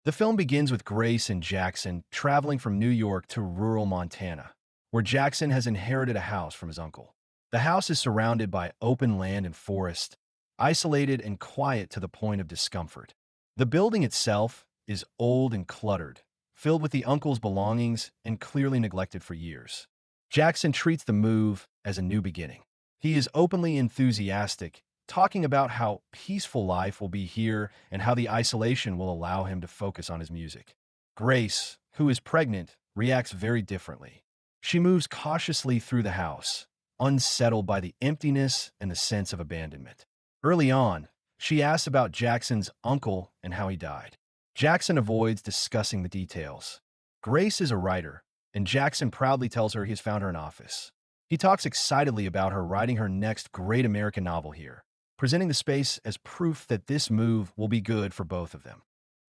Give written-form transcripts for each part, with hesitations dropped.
The film begins with Grace and Jackson traveling from New York to rural Montana, where Jackson has inherited a house from his uncle. The house is surrounded by open land and forest, isolated and quiet to the point of discomfort. The building itself is old and cluttered, filled with the uncle's belongings and clearly neglected for years. Jackson treats the move as a new beginning. He is openly enthusiastic, talking about how peaceful life will be here and how the isolation will allow him to focus on his music. Grace, who is pregnant, reacts very differently. She moves cautiously through the house, unsettled by the emptiness and the sense of abandonment. Early on, she asks about Jackson's uncle and how he died. Jackson avoids discussing the details. Grace is a writer, and Jackson proudly tells her he has found her an office. He talks excitedly about her writing her next great American novel here, presenting the space as proof that this move will be good for both of them.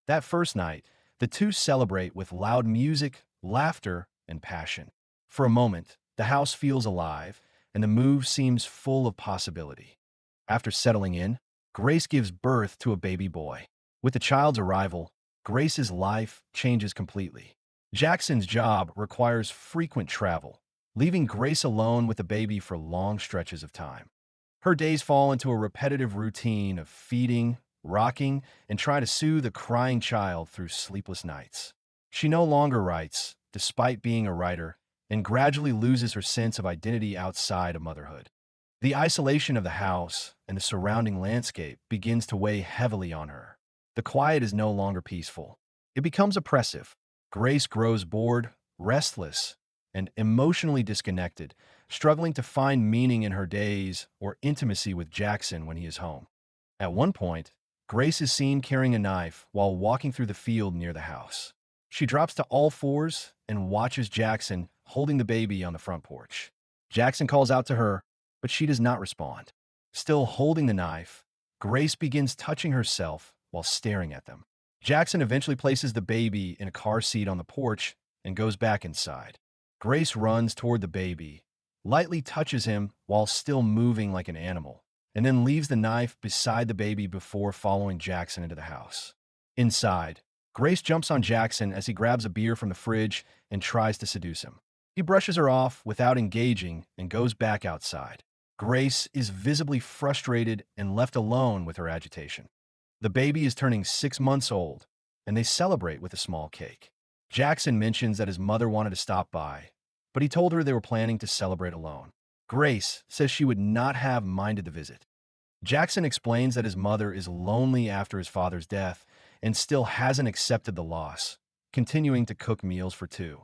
That first night, the two celebrate with loud music, laughter, and passion. For a moment, the house feels alive, and the move seems full of possibility. After settling in, Grace gives birth to a baby boy. With the child's arrival, Grace's life changes completely. Jackson's job requires frequent travel, leaving Grace alone with the baby for long stretches of time. Her days fall into a repetitive routine of feeding, rocking, and trying to soothe a crying child through sleepless nights. She no longer writes, despite being a writer, and gradually loses her sense of identity outside of motherhood. The isolation of the house and the surrounding landscape begins to weigh heavily on her. The quiet is no longer peaceful. It becomes oppressive. Grace grows bored, restless, and emotionally disconnected, struggling to find meaning in her days or intimacy with Jackson when he is home. At one point, Grace is seen carrying a knife while walking through the field near the house. She drops to all fours and watches Jackson holding the baby on the front porch. Jackson calls out to her, but she does not respond. Still holding the knife, Grace begins touching herself while staring at them. Jackson eventually places the baby in a car seat on the porch and goes back inside. Grace runs toward the baby, lightly touches him while still moving like an animal, and then leaves the knife beside the baby before following Jackson into the house. Inside, Grace jumps on Jackson as he grabs a beer from the fridge and tries to seduce him. He brushes her off without engaging and goes back outside. Grace is visibly frustrated and left alone with her agitation. The baby is turning 6 months old, and they celebrate with a small cake. Jackson mentions that his mother wanted to stop by, but he told her they were planning to celebrate alone. Grace says she would not have minded the visit. Jackson explains that his mother is lonely after his father's death and still hasn't accepted the loss, continuing to cook meals for two.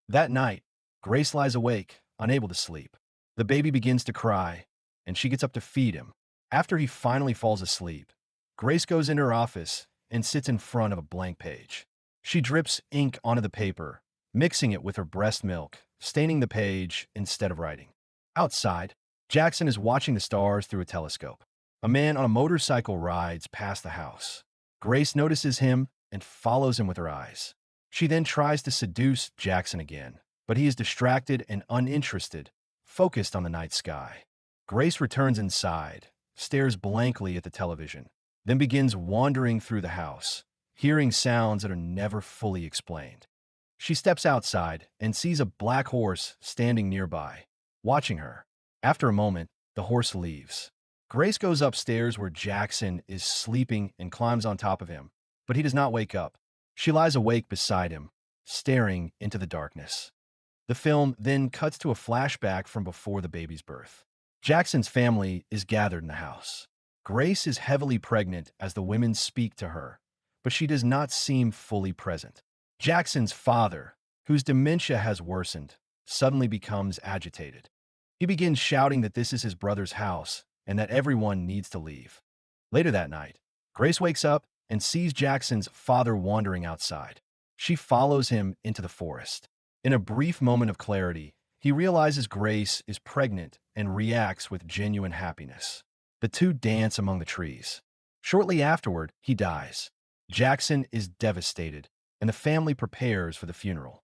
That night, Grace lies awake, unable to sleep. The baby begins to cry, and she gets up to feed him. After he finally falls asleep, Grace goes into her office and sits in front of a blank page. She drips ink onto the paper, mixing it with her breast milk, staining the page instead of writing. Outside, Jackson is watching the stars through a telescope. A man on a motorcycle rides past the house. Grace notices him and follows him with her eyes. She then tries to seduce Jackson again, but he is distracted and uninterested, focused on the night sky. Grace returns inside, stares blankly at the television, then begins wandering through the house, hearing sounds that are never fully explained. She steps outside and sees a black horse standing nearby, watching her. After a moment, the horse leaves. Grace goes upstairs where Jackson is sleeping and climbs on top of him, but he does not wake up. She lies awake beside him, staring into the darkness. The film then cuts to a flashback from before the baby's birth. Jackson's family is gathered in the house. Grace is heavily pregnant as the women speak to her, but she does not seem fully present. Jackson's father, whose dementia has worsened, suddenly becomes agitated. He begins shouting that this is his brother's house and that everyone needs to leave. Later that night, Grace wakes up and sees Jackson's father wandering outside. She follows him into the forest. In a brief moment of clarity, he realizes Grace is pregnant and reacts with genuine happiness. The two dance among the trees. Shortly afterward, he dies. Jackson is devastated, and the family prepares for the funeral.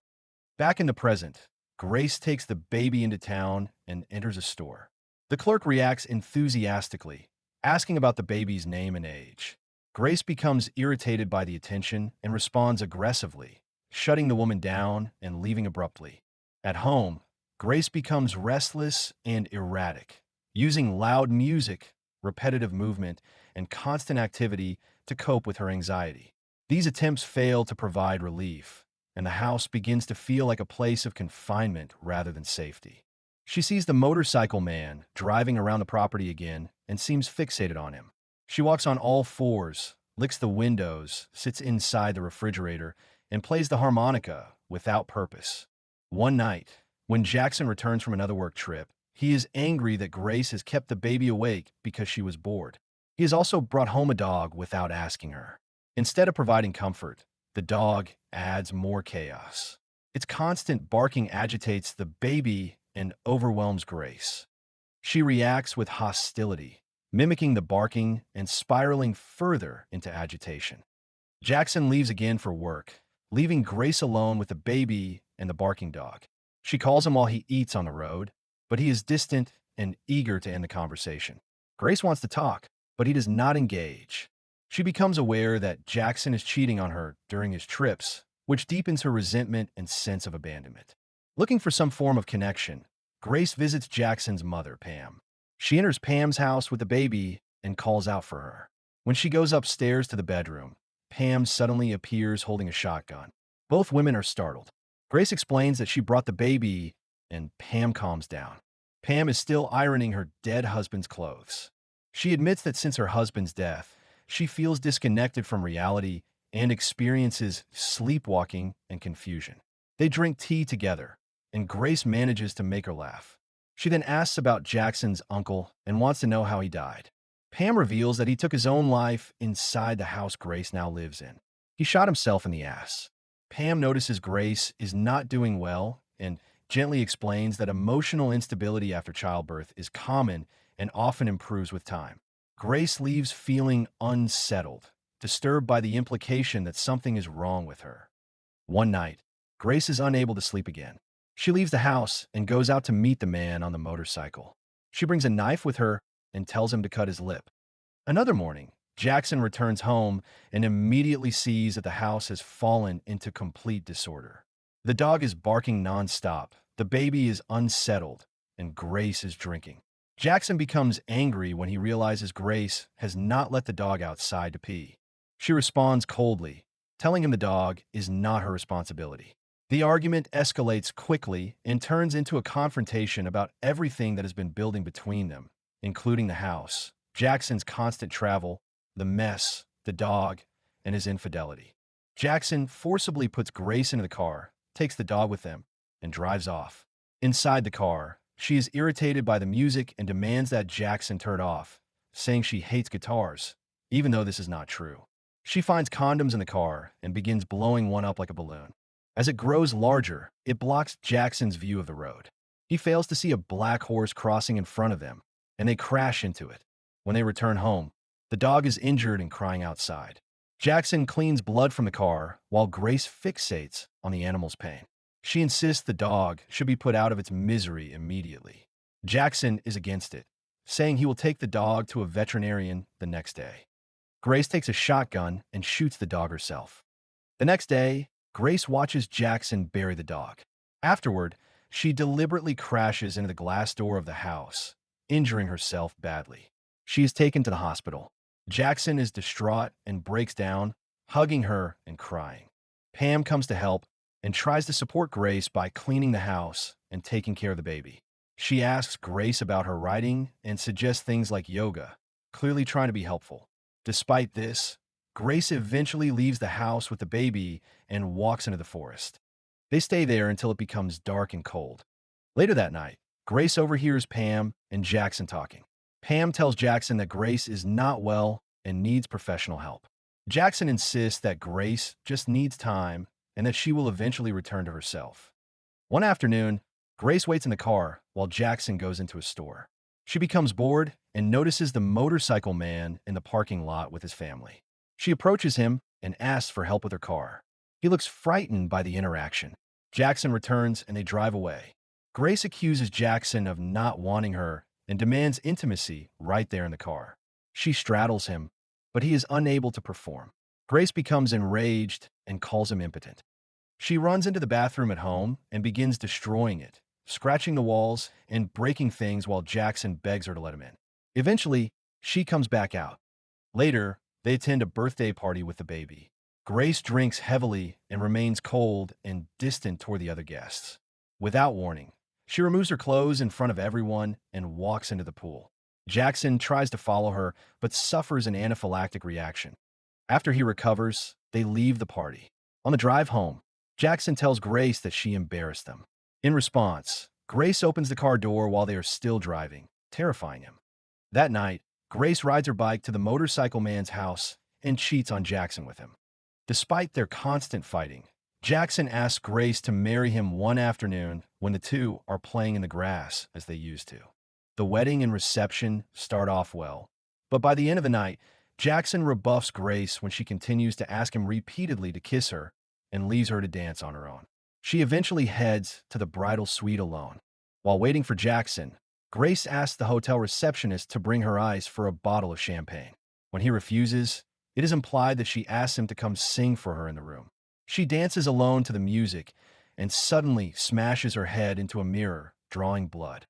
Back in the present, Grace takes the baby into town and enters a store. The clerk reacts enthusiastically, asking about the baby's name and age. Grace becomes irritated by the attention and responds aggressively, shutting the woman down and leaving abruptly. At home, Grace becomes restless and erratic, using loud music, repetitive movement, and constant activity to cope with her anxiety. These attempts fail to provide relief, and the house begins to feel like a place of confinement rather than safety. She sees the motorcycle man driving around the property again and seems fixated on him. She walks on all fours, licks the windows, sits inside the refrigerator, and plays the harmonica without purpose. One night, when Jackson returns from another work trip, he is angry that Grace has kept the baby awake because she was bored. He has also brought home a dog without asking her. Instead of providing comfort, the dog adds more chaos. Its constant barking agitates the baby and overwhelms Grace. She reacts with hostility, mimicking the barking and spiraling further into agitation. Jackson leaves again for work, leaving Grace alone with the baby and the barking dog. She calls him while he eats on the road, but he is distant and eager to end the conversation. Grace wants to talk, but he does not engage. She becomes aware that Jackson is cheating on her during his trips, which deepens her resentment and sense of abandonment. Looking for some form of connection, Grace visits Jackson's mother, Pam. She enters Pam's house with the baby and calls out for her. When she goes upstairs to the bedroom, Pam suddenly appears holding a shotgun. Both women are startled. Grace explains that she brought the baby, and Pam calms down. Pam is still ironing her dead husband's clothes. She admits that since her husband's death, she feels disconnected from reality and experiences sleepwalking and confusion. They drink tea together, and Grace manages to make her laugh. She then asks about Jackson's uncle and wants to know how he died. Pam reveals that he took his own life inside the house Grace now lives in. He shot himself in the ass. Pam notices Grace is not doing well and gently explains that emotional instability after childbirth is common and often improves with time. Grace leaves feeling unsettled, disturbed by the implication that something is wrong with her. One night, Grace is unable to sleep again. She leaves the house and goes out to meet the man on the motorcycle. She brings a knife with her and tells him to cut his lip. Another morning, Jackson returns home and immediately sees that the house has fallen into complete disorder. The dog is barking nonstop, the baby is unsettled, and Grace is drinking. Jackson becomes angry when he realizes Grace has not let the dog outside to pee. She responds coldly, telling him the dog is not her responsibility. The argument escalates quickly and turns into a confrontation about everything that has been building between them, including the house, Jackson's constant travel, the mess, the dog, and his infidelity. Jackson forcibly puts Grace into the car, takes the dog with him, and drives off. Inside the car, she is irritated by the music and demands that Jackson turn it off, saying she hates guitars, even though this is not true. She finds condoms in the car and begins blowing one up like a balloon. As it grows larger, it blocks Jackson's view of the road. He fails to see a black horse crossing in front of them, and they crash into it. When they return home, the dog is injured and crying outside. Jackson cleans blood from the car while Grace fixates on the animal's pain. She insists the dog should be put out of its misery immediately. Jackson is against it, saying he will take the dog to a veterinarian the next day. Grace takes a shotgun and shoots the dog herself. The next day, Grace watches Jackson bury the dog. Afterward, she deliberately crashes into the glass door of the house, injuring herself badly. She is taken to the hospital. Jackson is distraught and breaks down, hugging her and crying. Pam comes to help and tries to support Grace by cleaning the house and taking care of the baby. She asks Grace about her writing and suggests things like yoga, clearly trying to be helpful. Despite this, Grace eventually leaves the house with the baby and walks into the forest. They stay there until it becomes dark and cold. Later that night, Grace overhears Pam and Jackson talking. Pam tells Jackson that Grace is not well and needs professional help. Jackson insists that Grace just needs time and that she will eventually return to herself. One afternoon, Grace waits in the car while Jackson goes into a store. She becomes bored and notices the motorcycle man in the parking lot with his family. She approaches him and asks for help with her car. He looks frightened by the interaction. Jackson returns and they drive away. Grace accuses Jackson of not wanting her and demands intimacy right there in the car. She straddles him, but he is unable to perform. Grace becomes enraged and calls him impotent. She runs into the bathroom at home and begins destroying it, scratching the walls and breaking things while Jackson begs her to let him in. Eventually, she comes back out. Later, they attend a birthday party with the baby. Grace drinks heavily and remains cold and distant toward the other guests. Without warning, she removes her clothes in front of everyone and walks into the pool. Jackson tries to follow her, but suffers an anaphylactic reaction. After he recovers, they leave the party. On the drive home, Jackson tells Grace that she embarrassed them. In response, Grace opens the car door while they are still driving, terrifying him. That night, Grace rides her bike to the motorcycle man's house and cheats on Jackson with him. Despite their constant fighting, Jackson asks Grace to marry him one afternoon when the two are playing in the grass as they used to. The wedding and reception start off well, but by the end of the night, Jackson rebuffs Grace when she continues to ask him repeatedly to kiss her and leaves her to dance on her own. She eventually heads to the bridal suite alone. While waiting for Jackson, Grace asks the hotel receptionist to bring her ice for a bottle of champagne. When he refuses, it is implied that she asks him to come sing for her in the room. She dances alone to the music and suddenly smashes her head into a mirror, drawing blood.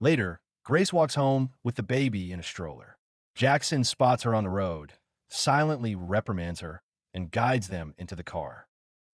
Later, Grace walks home with the baby in a stroller. Jackson spots her on the road, silently reprimands her, and guides them into the car.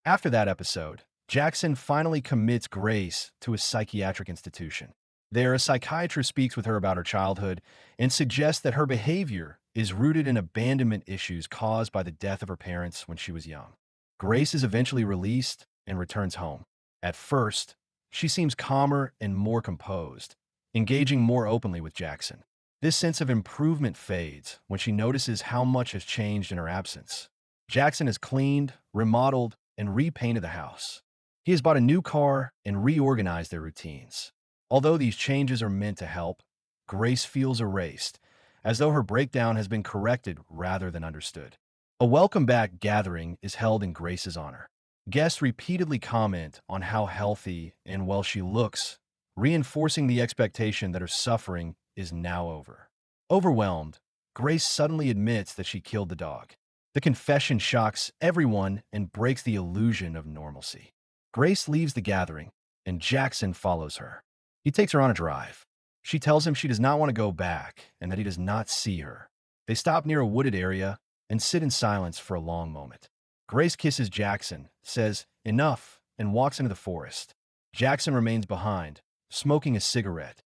After that episode, Jackson finally commits Grace to a psychiatric institution. There, a psychiatrist speaks with her about her childhood and suggests that her behavior is rooted in abandonment issues caused by the death of her parents when she was young. Grace is eventually released and returns home. At first, she seems calmer and more composed, engaging more openly with Jackson. This sense of improvement fades when she notices how much has changed in her absence. Jackson has cleaned, remodeled, and repainted the house. He has bought a new car and reorganized their routines. Although these changes are meant to help, Grace feels erased, as though her breakdown has been corrected rather than understood. A welcome back gathering is held in Grace's honor. Guests repeatedly comment on how healthy and well she looks, reinforcing the expectation that her suffering is now over. Overwhelmed, Grace suddenly admits that she killed the dog. The confession shocks everyone and breaks the illusion of normalcy. Grace leaves the gathering, and Jackson follows her. He takes her on a drive. She tells him she does not want to go back and that he does not see her. They stop near a wooded area and sit in silence for a long moment. Grace kisses Jackson, says, "Enough," and walks into the forest. Jackson remains behind, smoking a cigarette.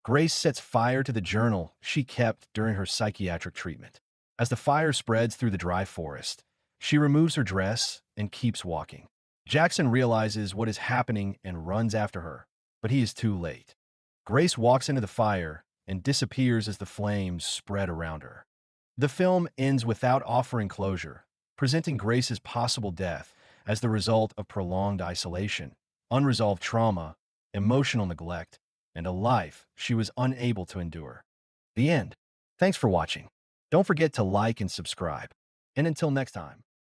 Grace sets fire to the journal she kept during her psychiatric treatment. As the fire spreads through the dry forest, she removes her dress and keeps walking. Jackson realizes what is happening and runs after her, but he is too late. Grace walks into the fire and disappears as the flames spread around her. The film ends without offering closure, presenting Grace's possible death as the result of prolonged isolation, unresolved trauma, emotional neglect, and a life she was unable to endure. The end. Thanks for watching. Don't forget to like and subscribe. And until next time.